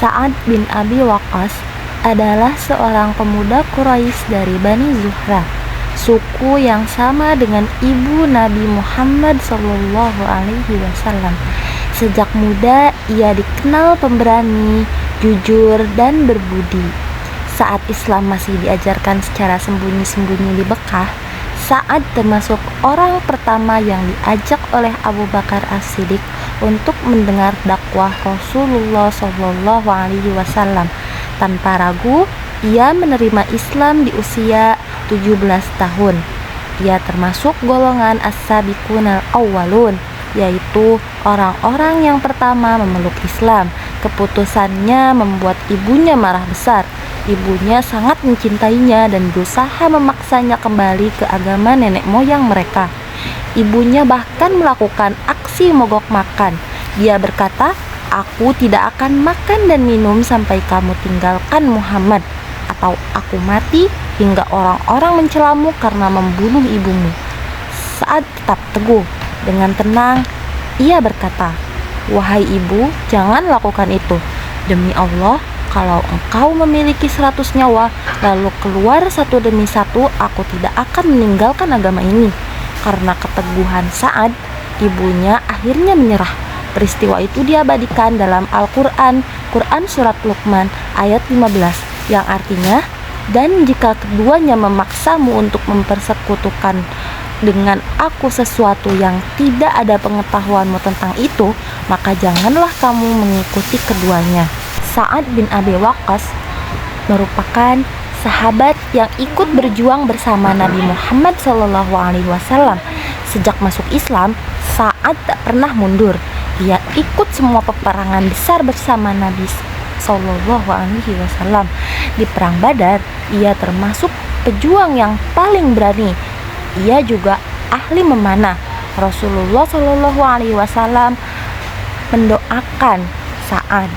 Sa'ad bin Abi Waqqas adalah seorang pemuda Quraisy dari Bani Zuhra, suku yang sama dengan ibu Nabi Muhammad SAW. Sejak muda ia dikenal pemberani, jujur, dan berbudi. Saat Islam masih diajarkan secara sembunyi-sembunyi di Mekah, Sa'ad termasuk orang pertama yang diajak oleh Abu Bakar As-Siddiq untuk mendengar dakwah Rasulullah SAW. Tanpa ragu, ia menerima Islam di usia 17 tahun. Ia termasuk golongan as-sabiqun al-awwalun, yaitu orang-orang yang pertama memeluk Islam. Keputusannya membuat ibunya marah besar. Ibunya sangat mencintainya dan berusaha memaksanya kembali ke agama nenek moyang mereka. Ibunya bahkan melakukan aksi mogok makan. Dia berkata, "Aku tidak akan makan dan minum sampai kamu tinggalkan Muhammad, atau aku mati hingga orang-orang mencelamu karena membunuh ibumu." Saat tetap teguh, dengan tenang, ia berkata, "Wahai ibu, jangan lakukan itu. Demi Allah, kalau engkau memiliki 100 nyawa, lalu keluar satu demi satu, aku tidak akan meninggalkan agama ini." Karena keteguhan Sa'ad, ibunya akhirnya menyerah. Peristiwa itu diabadikan dalam Al-Quran, Quran Surat Luqman ayat 15, yang artinya, "Dan jika keduanya memaksamu untuk mempersekutukan dengan aku sesuatu yang tidak ada pengetahuanmu tentang itu, maka janganlah kamu mengikuti keduanya." Sa'ad bin Abi Waqqas merupakan sahabat yang ikut berjuang bersama Nabi Muhammad SAW. Sejak masuk Islam, Sa'ad tak pernah mundur. Dia ikut semua peperangan besar bersama Nabi SAW. Di Perang Badar, ia termasuk pejuang yang paling berani. Ia juga ahli memanah. Rasulullah SAW mendoakan Sa'ad,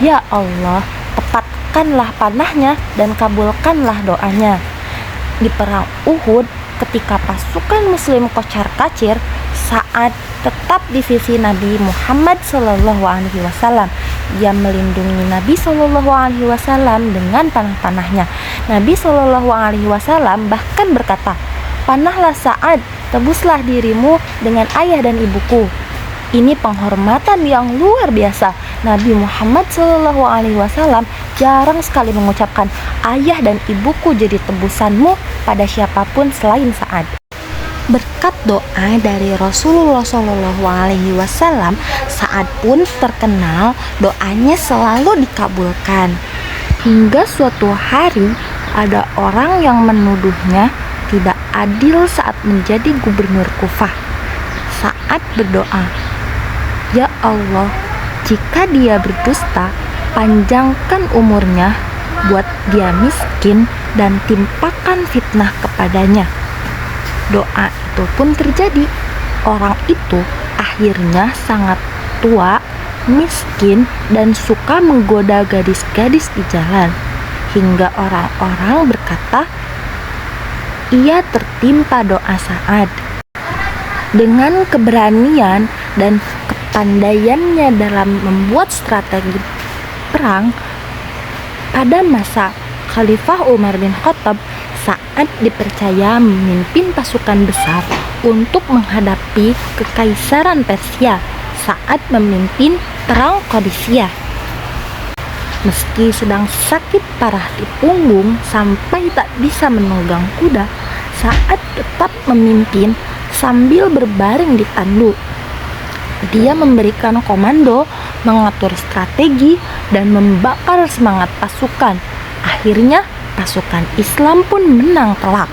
"Ya Allah, tepatkanlah panahnya dan kabulkanlah doanya." Di Perang Uhud, ketika pasukan muslim kocar-kacir, Sa'ad tetap di sisi Nabi Muhammad SAW. Ia melindungi Nabi SAW dengan panah-panahnya. Nabi SAW bahkan berkata, "Panahlah Sa'ad, tebuslah dirimu dengan ayah dan ibuku." Ini penghormatan yang luar biasa. Nabi Muhammad SAW jarang sekali mengucapkan, "Ayah dan ibuku jadi tebusanmu" pada siapapun selain Sa'ad. Berkat doa dari Rasulullah SAW, Sa'ad pun terkenal doanya selalu dikabulkan. Hingga suatu hari ada orang yang menuduhnya tidak adil saat menjadi gubernur Kufah. Sa'ad berdoa, "Ya Allah, jika dia berdusta, panjangkan umurnya, buat dia miskin, dan timpakan fitnah kepadanya." Doa itu pun terjadi. Orang itu akhirnya sangat tua, miskin, dan suka menggoda gadis-gadis di jalan. Hingga orang-orang berkata, ia tertimpa doa Sa'ad. Dengan keberanian dan kepandaiannya dalam membuat strategi perang, pada masa Khalifah Umar bin Khattab, Sa'ad dipercaya memimpin pasukan besar untuk menghadapi kekaisaran Persia. Sa'ad memimpin perang Qadisiyah. Meski sedang sakit parah di punggung sampai tak bisa menunggang kuda, Sa'ad tetap memimpin sambil berbaring di tandu. Dia memberikan komando, mengatur strategi, dan membakar semangat pasukan. Akhirnya pasukan Islam pun menang telak.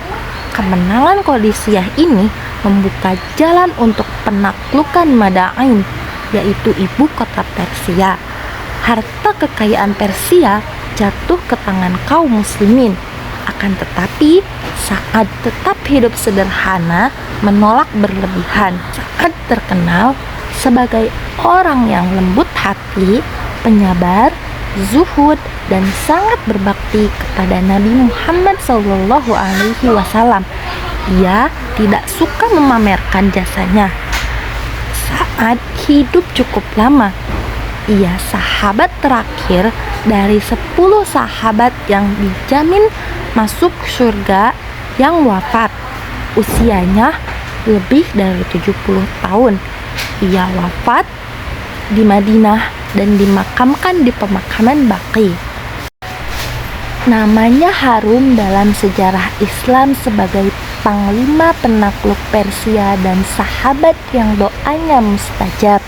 Kemenangan Qadisiyah ini membuka jalan untuk penaklukan Madain, yaitu ibu kota Persia. Harta kekayaan Persia jatuh ke tangan kaum muslimin. Akan tetapi, Sa'ad tetap hidup sederhana, menolak berlebihan. Sa'ad terkenal sebagai orang yang lembut hati, penyabar, zuhud, dan sangat berbakti kepada Nabi Muhammad SAW. Ia tidak suka memamerkan jasanya. Sa'ad hidup cukup lama. Ia sahabat terakhir dari 10 sahabat yang dijamin masuk surga yang wafat. Usianya lebih dari 70 tahun. Ia wafat di Madinah dan dimakamkan di pemakaman Baqi. Namanya harum dalam sejarah Islam sebagai panglima penakluk Persia dan sahabat yang doanya mustajab.